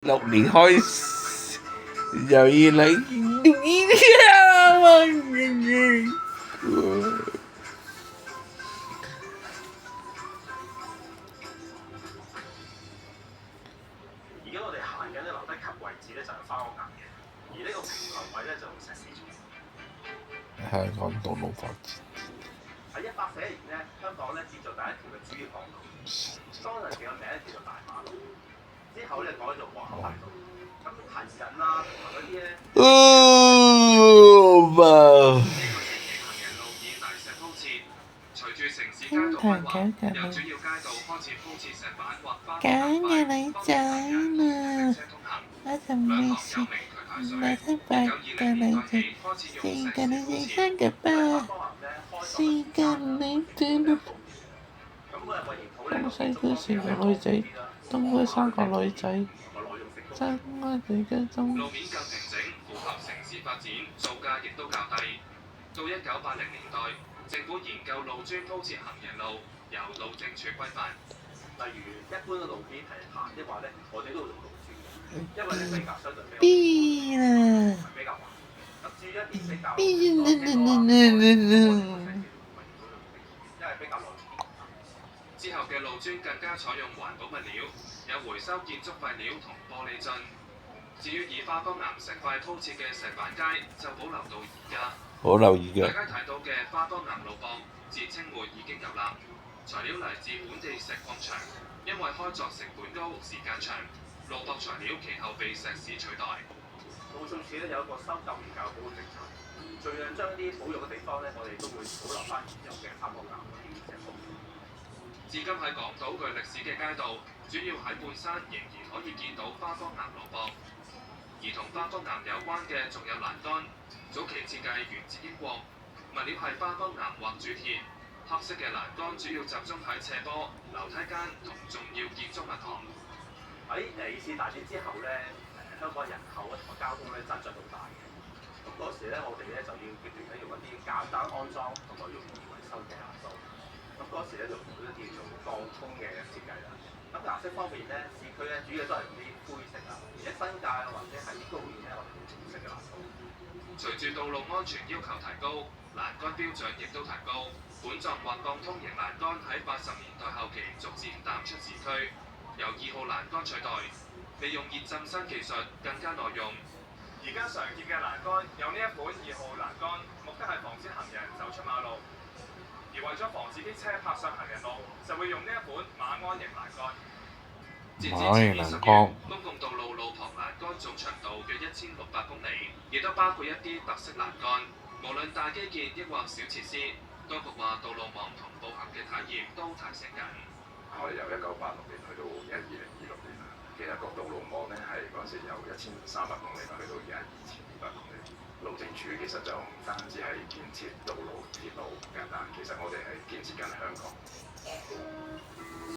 6年開又要嚟而家我哋行緊咧留低級位置咧就係花崗岩嘅，而呢個平台位咧就用石屎牆。香港道路發展喺1841年咧，香港咧建造第一條嘅主要港道，當陣時個名咧叫做大馬路，之後咧改做皇后大道。咁行人啦同埋嗰啲咧，呢個行人路以大石鋪設，隨住城市街道規劃，由主要街道開始鋪設石板或花崗岩塊，方便行人同汽車通行。兩旁有明渠排水，1920年代起開始用石屎鋪設，因為花崗岩咧開創咗時間啦，咁每日為研討咧個建築方面咧講啲啦，東區三個女仔同埋內容適真愛佢嘅中路面更平整，符合城市發展，造價亦都較低。到1980年代，政府研究路磚鋪設行人路，由路政署規範。例如一般嘅路面係行的話咧，我哋都會用路磚嘅，因為咧比較相對比較滑。咁至於一啲比較因為比較耐。之後嘅路磚更加採用環保物料，有回收建築廢料同玻璃樽。至於以花崗岩石塊鋪設嘅石板街就保留到而家。好留意嘅。大家提到嘅花崗岩路壆，自清末已經有啦。材料嚟自本地石礦場，因為開鑿成本高、時間長，路壆材料其後被石屎取代。路政署咧有一個收舊研究保護政策，盡量將啲保育嘅地方咧，我哋都會保留翻現有嘅花崗岩嗰啲石鋪。至今喺港島具歷史嘅街道，主要喺半山仍然可以見到花崗岩路壆。而同花崗岩有關嘅仲有欄杆，早期設計源自英國，物料係花崗岩或鑄鐵。黑色嘅欄杆主要集中喺斜坡、樓梯間同重要建築物旁。喺二次大戰之後咧，香港人口同埋交通咧增長好大嘅。咁嗰時咧，我哋咧就要決定咧用一啲簡單安裝同埋容易維修嘅顏色。咁嗰時咧就用一啲叫做鋼通嘅設計啦。咁顏色方面咧，市區咧主要都係用啲灰色啊，而且新界或者係啲高原咧，我哋用紅色嘅藍圖。隨住道路安全要求提高，欄杆標準亦都提高。本狀或鋼通型欄杆喺80年代後期逐漸淡出市區，由2號欄杆取代，利用熱浸新技術更加耐用。而家常見嘅欄杆有呢一款2號欄杆，目的係防止行人走出馬路。而為咗防止啲車泊上行人路，就會用呢一款馬鞍型欄杆。截至前年10月，公共道路路旁欄杆總長度約1600公里，亦都包括一啲特色欄杆。無論大基建抑或小設施，當局話道路網同步行嘅體驗都提升緊。我哋由1986年去到2026年啦，其實個道路網咧係嗰陣時由1300公里去到而家2200公里。路政署其實就唔單止係建設道路、鐵路咁簡單，其實我哋係建設緊香港。